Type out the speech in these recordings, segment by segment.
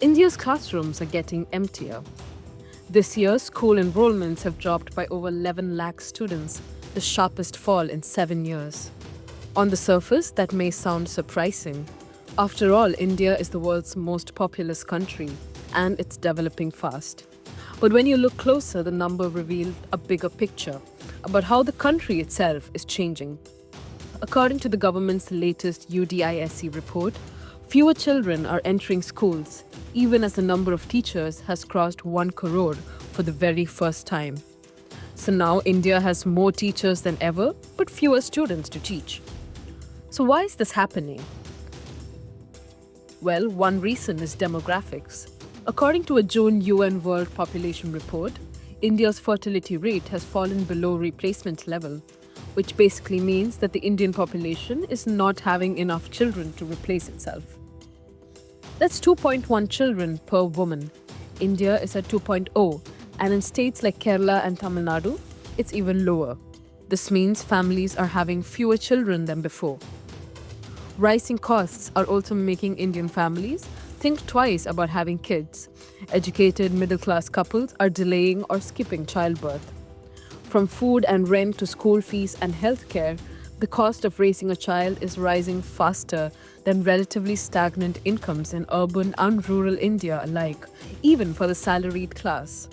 India's classrooms are getting emptier. This year, school enrollments have dropped by over 11 lakh students, the sharpest fall in 7 years. On the surface, that may sound surprising. After all, India is the world's most populous country, and it's developing fast. But when you look closer, the number revealed a bigger picture about how the country itself is changing. According to the government's latest UDISC report, fewer children are entering schools, even as the number of teachers has crossed 1 crore for the very first time. So now India has more teachers than ever, but fewer students to teach. So why is this happening? Well, one reason is demographics. According to a June UN World Population Report, India's fertility rate has fallen below replacement level, which basically means that the Indian population is not having enough children to replace itself. That's 2.1 children per woman. India is at 2.0, and in states like Kerala and Tamil Nadu, it's even lower. This means families are having fewer children than before. Rising costs are also making Indian families think twice about having kids. Educated middle-class couples are delaying or skipping childbirth. From food and rent to school fees and healthcare, the cost of raising a child is rising faster than relatively stagnant incomes in urban and rural India alike, even for the salaried class.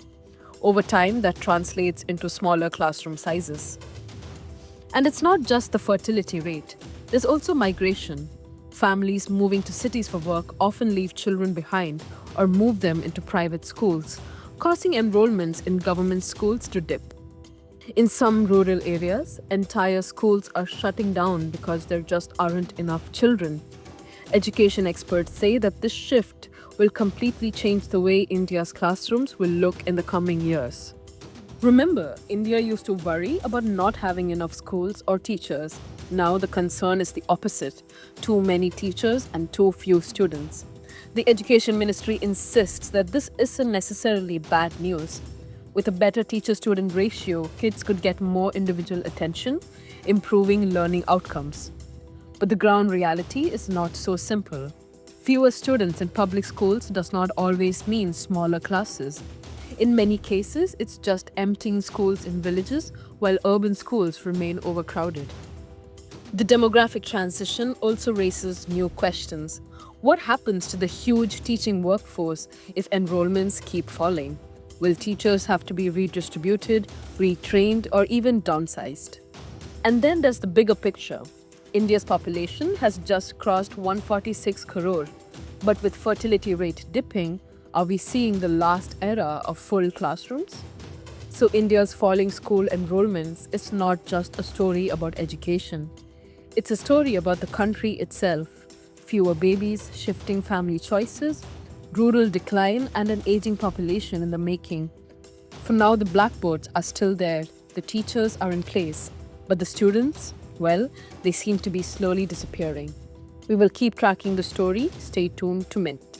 Over time, that translates into smaller classroom sizes. And it's not just the fertility rate. There's also migration. Families moving to cities for work often leave children behind or move them into private schools, causing enrollments in government schools to dip. In some rural areas, entire schools are shutting down because there just aren't enough children. Education experts say that this shift will completely change the way India's classrooms will look in the coming years. Remember, India used to worry about not having enough schools or teachers. Now the concern is the opposite: too many teachers and too few students. The Education Ministry insists that this isn't necessarily bad news. With a better teacher-student ratio, kids could get more individual attention, improving learning outcomes. But the ground reality is not so simple. Fewer students in public schools does not always mean smaller classes. In many cases, it's just emptying schools in villages while urban schools remain overcrowded. The demographic transition also raises new questions. What happens to the huge teaching workforce if enrollments keep falling? Will teachers have to be redistributed, retrained, or even downsized? And then there's the bigger picture. India's population has just crossed 146 crore. But with fertility rate dipping, are we seeing the last era of full classrooms? So India's falling school enrollments is not just a story about education. It's a story about the country itself. Fewer babies, shifting family choices, rural decline, and an aging population in the making. For now, the blackboards are still there, the teachers are in place, but the students, well, they seem to be slowly disappearing. We will keep tracking the story. Stay tuned to Mint.